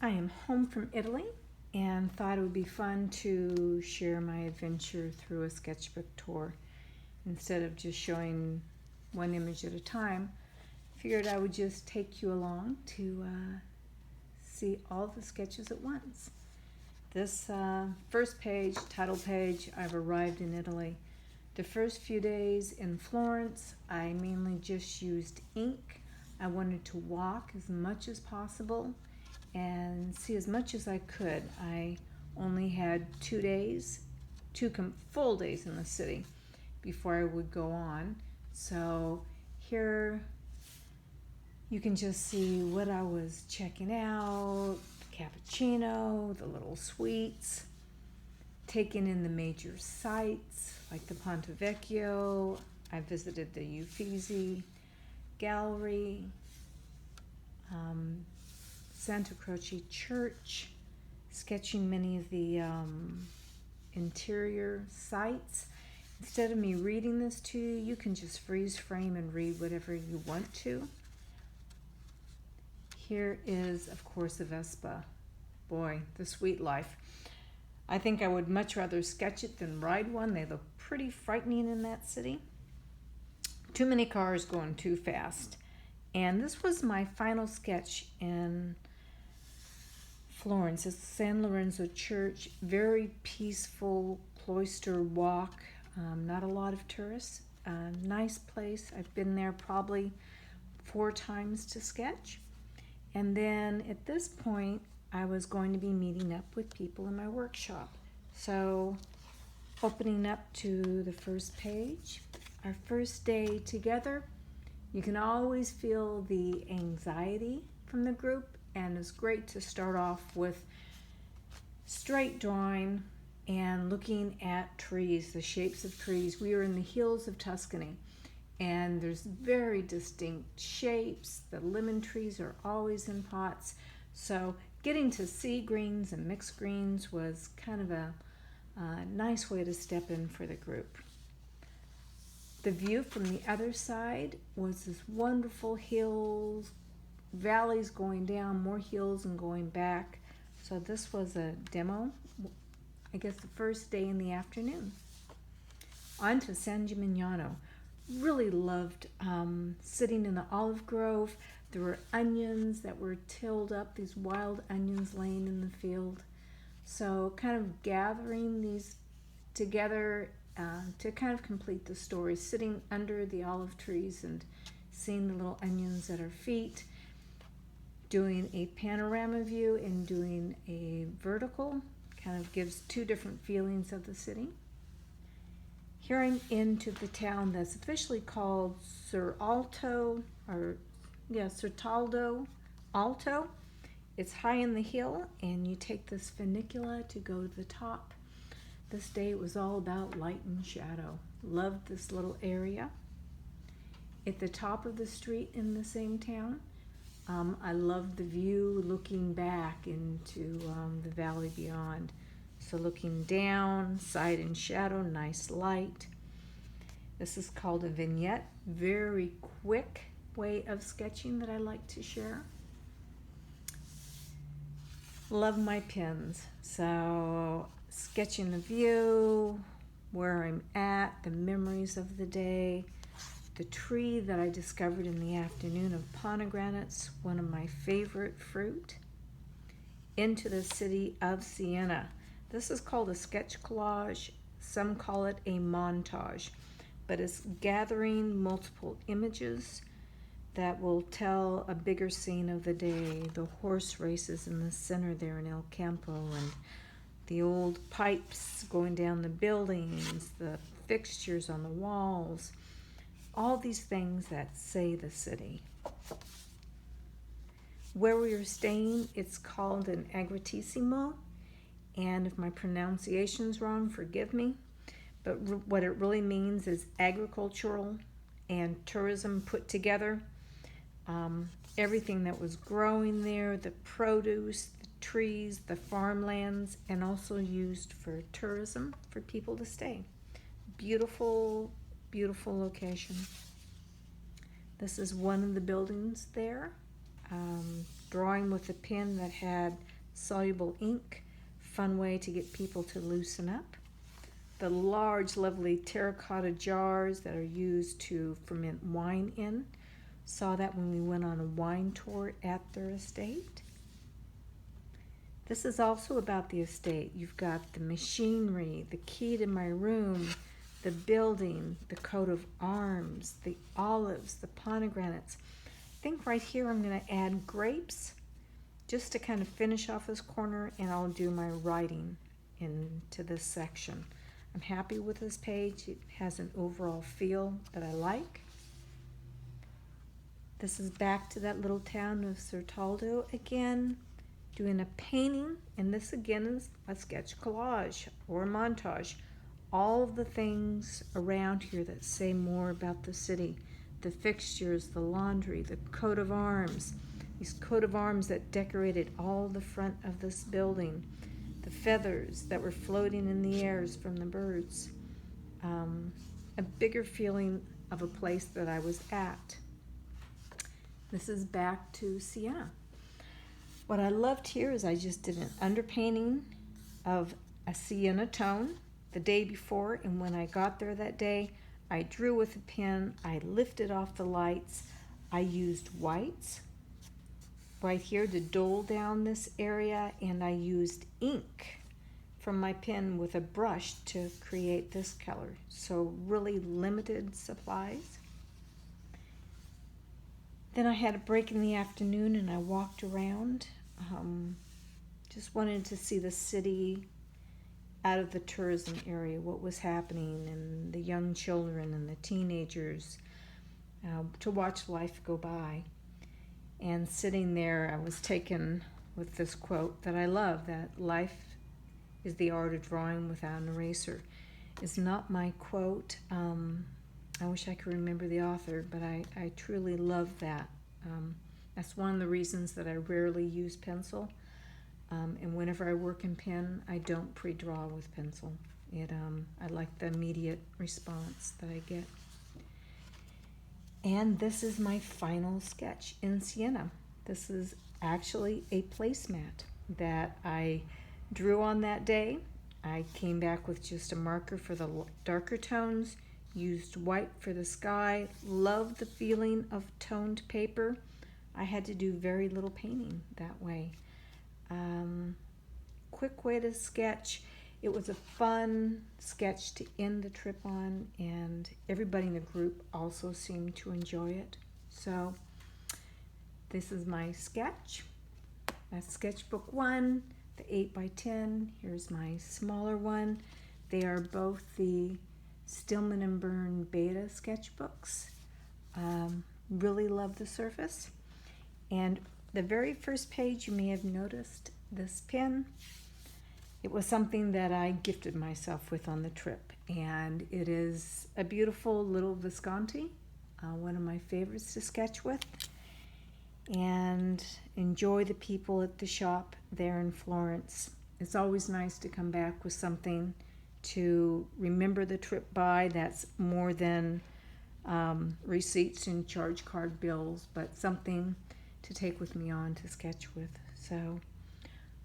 I am home from Italy and thought it would be fun to share my adventure through a sketchbook tour. Instead of just showing one image at a time, figured I would just take you along to see all the sketches at once. This first page, title page, I've arrived in Italy. The first few days in Florence, I mainly just used ink. I wanted to walk as much as possible and see as much as I could. I only had 2 days, full days in the city before I would go on. So here you can just see what I was checking out, cappuccino, the little sweets, taking in the major sites like the Ponte Vecchio. I visited the Uffizi Gallery, Santa Croce Church, sketching many of the interior sites. Instead of me reading this to you, you can just freeze frame and read whatever you want to. Here is, of course, a Vespa. Boy, the sweet life. I think I would much rather sketch it than ride one. They look pretty frightening in that city. Too many cars going too fast. And this was my final sketch in Florence. It's San Lorenzo Church. Very peaceful cloister walk. Not a lot of tourists. Nice place. I've been there probably 4 times to sketch. And then at this point, I was going to be meeting up with people in my workshop. So opening up to the first page, our first day together, you can always feel the anxiety from the group, and it's great to start off with straight drawing and looking at trees, the shapes of trees. We are in the hills of Tuscany, and there's very distinct shapes. The lemon trees are always in pots. So getting to see greens and mixed greens was kind of a nice way to step in for the group. The view from the other side was this wonderful hills, valleys going down, more hills and going back. So this was a demo, I guess the first day in the afternoon. On to San Gimignano. Really loved sitting in the olive grove. There were onions that were tilled up, these wild onions laying in the field. So kind of gathering these together to kind of complete the story, sitting under the olive trees and seeing the little onions at our feet, doing a panorama view and doing a vertical, kind of gives 2 different feelings of the city. Here I'm into the town that's officially called Certaldo Alto. It's high in the hill, and you take this funicular to go to the top. This day it was all about light and shadow. Loved this little area. At the top of the street in the same town, I loved the view looking back into the valley beyond. So looking down, side and shadow, nice light. This is called a vignette. Very quick way of sketching that I like to share. Love my pins. So sketching the view, where I'm at, the memories of the day, the tree that I discovered in the afternoon of pomegranates, one of my favorite fruit, into the city of Siena. This is called a sketch collage. Some call it a montage, but it's gathering multiple images that will tell a bigger scene of the day. The horse races in the center there in El Campo, and the old pipes going down the buildings, the fixtures on the walls, all these things that say the city. Where we are staying, it's called an agriturismo, and if my pronunciation's wrong, forgive me, but what it really means is agricultural and tourism put together. Everything that was growing there, the produce, the trees, the farmlands, and also used for tourism for people to stay. Beautiful, beautiful location. This is one of the buildings there. Drawing with a pen that had soluble ink, fun way to get people to loosen up. The large, lovely terracotta jars that are used to ferment wine in. Saw that when we went on a wine tour at their estate. This is also about the estate. You've got the machinery, the key to my room, the building, the coat of arms, the olives, the pomegranates. I think right here I'm going to add grapes just to kind of finish off this corner, and I'll do my writing into this section. I'm happy with this page. It has an overall feel that I like. This is back to that little town of Certaldo again, doing a painting, and this again is a sketch collage or a montage. All of the things around here that say more about the city, the fixtures, the laundry, the coat of arms, these coat of arms that decorated all the front of this building, the feathers that were floating in the airs from the birds, a bigger feeling of a place that I was at. This is back to Siena. What I loved here is I just did an underpainting of a Siena tone the day before, and when I got there that day, I drew with a pen, I lifted off the lights, I used whites right here to dull down this area, and I used ink from my pen with a brush to create this color. So really limited supplies. Then I had a break in the afternoon and I walked around. Just wanted to see the city out of the tourism area, what was happening, and the young children and the teenagers, to watch life go by. And sitting there, I was taken with this quote that I love, that life is the art of drawing without an eraser. It's not my quote. I wish I could remember the author, but I truly love that. That's one of the reasons that I rarely use pencil. And whenever I work in pen, I don't pre-draw with pencil. I like the immediate response that I get. And this is my final sketch in Siena. This is actually a placemat that I drew on that day. I came back with just a marker for the darker tones, used white for the sky, loved the feeling of toned paper. I had to do very little painting that way. Quick way to sketch. It was a fun sketch to end the trip on, and everybody in the group also seemed to enjoy it. So this is my sketch. That's sketchbook 1, the 8x10. Here's my smaller one. They are both the Stillman and Byrne beta sketchbooks. Really love the surface. And the very first page, you may have noticed this pen. It was something that I gifted myself with on the trip, and it is a beautiful little Visconti, one of my favorites to sketch with, and enjoy the people at the shop there in Florence. It's always nice to come back with something to remember the trip by that's more than receipts and charge card bills, but something to take with me on to sketch with. So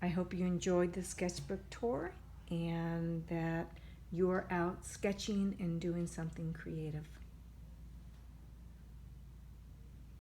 I hope you enjoyed the sketchbook tour and that you're out sketching and doing something creative.